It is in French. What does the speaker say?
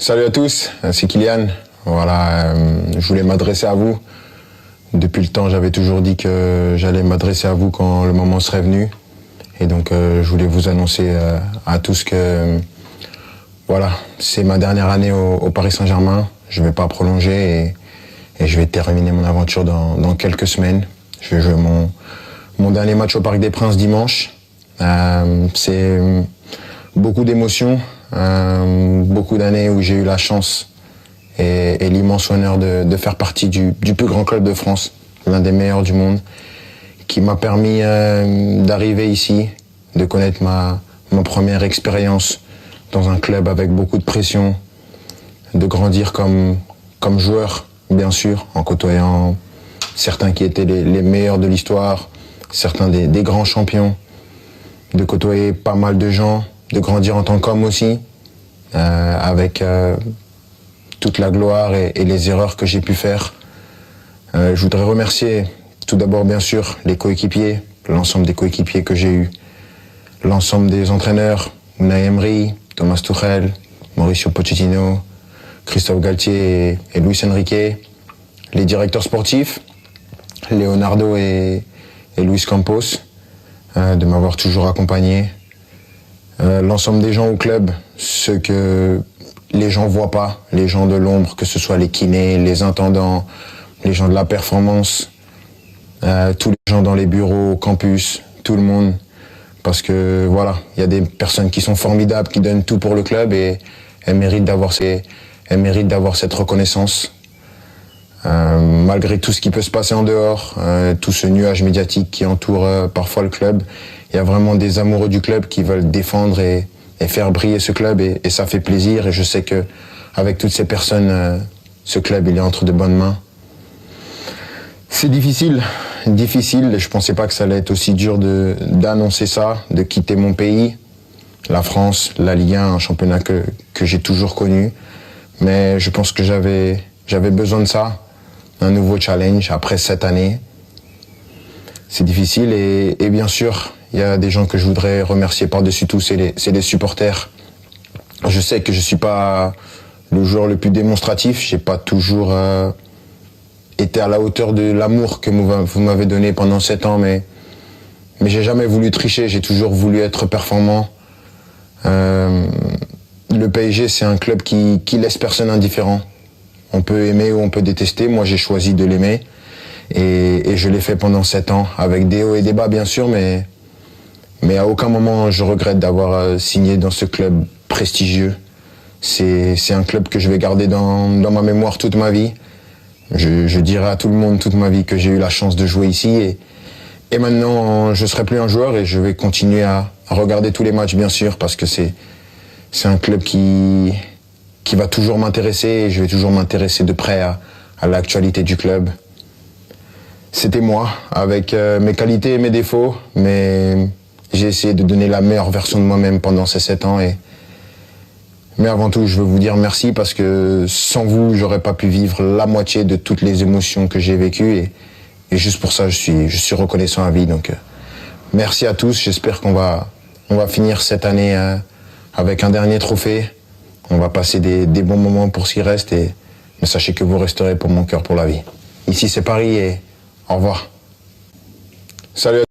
Salut à tous, c'est Kylian. Voilà, je voulais m'adresser à vous. Depuis le temps, j'avais toujours dit que j'allais m'adresser à vous quand le moment serait venu. Et donc, je voulais vous annoncer à tous que voilà, c'est ma dernière année au Paris Saint-Germain. Je ne vais pas prolonger et je vais terminer mon aventure dans quelques semaines. Je vais jouer mon dernier match au Parc des Princes dimanche. C'est beaucoup d'émotions, beaucoup d'années où j'ai eu la chance et l'immense honneur de faire partie du plus grand club de France, l'un des meilleurs du monde, qui m'a permis d'arriver ici, de connaître ma première expérience dans un club avec beaucoup de pression, de grandir comme joueur, bien sûr, en côtoyant certains qui étaient les meilleurs de l'histoire, certains des grands champions, de côtoyer pas mal de gens, de grandir en tant qu'homme aussi, avec toute la gloire et les erreurs que j'ai pu faire. Je voudrais remercier tout d'abord bien sûr les coéquipiers, l'ensemble des coéquipiers que j'ai eus, l'ensemble des entraîneurs, Unai Emery, Thomas Tuchel, Mauricio Pochettino, Christophe Galtier et Luis Enrique, les directeurs sportifs, Leonardo et Luis Campos, de m'avoir toujours accompagné, l'ensemble des gens au club, ceux que les gens voient pas, les gens de l'ombre, que ce soit les kinés, les intendants, les gens de la performance, tous les gens dans les bureaux, campus, tout le monde. Parce que voilà, il y a des personnes qui sont formidables, qui donnent tout pour le club et elles méritent d'avoir cette reconnaissance. Malgré tout ce qui peut se passer en dehors, tout ce nuage médiatique qui entoure parfois le club, il y a vraiment des amoureux du club qui veulent défendre et faire briller ce club et ça fait plaisir. Et je sais que avec toutes ces personnes, ce club il est entre de bonnes mains. C'est difficile. Je pensais pas que ça allait être aussi dur d'annoncer ça, de quitter mon pays, la France, la Ligue 1, un championnat que j'ai toujours connu. Mais je pense que j'avais besoin de ça, un nouveau challenge après 7 années. C'est difficile et bien sûr, il y a des gens que je voudrais remercier par-dessus tout, c'est les supporters. Je sais que je suis pas le joueur le plus démonstratif, j'ai pas toujours été à la hauteur de l'amour que vous m'avez donné pendant 7 ans, mais j'ai jamais voulu tricher, j'ai toujours voulu être performant. Le PSG, c'est un club qui laisse personne indifférent. On peut aimer ou on peut détester, moi j'ai choisi de l'aimer et je l'ai fait pendant 7 ans, avec des hauts et des bas bien sûr, mais à aucun moment je regrette d'avoir signé dans ce club prestigieux. C'est un club que je vais garder dans ma mémoire toute ma vie. Je dirai à tout le monde toute ma vie que j'ai eu la chance de jouer ici et maintenant je serai plus un joueur et je vais continuer à regarder tous les matchs bien sûr parce que c'est un club qui va toujours m'intéresser et je vais toujours m'intéresser de près à l'actualité du club. C'était moi avec mes qualités et mes défauts, mais j'ai essayé de donner la meilleure version de moi-même pendant ces 7 ans mais avant tout, je veux vous dire merci parce que sans vous, j'aurais pas pu vivre la moitié de toutes les émotions que j'ai vécues et juste pour ça, je suis reconnaissant à vie. Donc, merci à tous. J'espère qu'on va finir cette année avec un dernier trophée. On va passer des bons moments pour ce qui reste mais sachez que vous resterez pour mon cœur pour la vie. Ici, c'est Paris et au revoir. Salut à tous.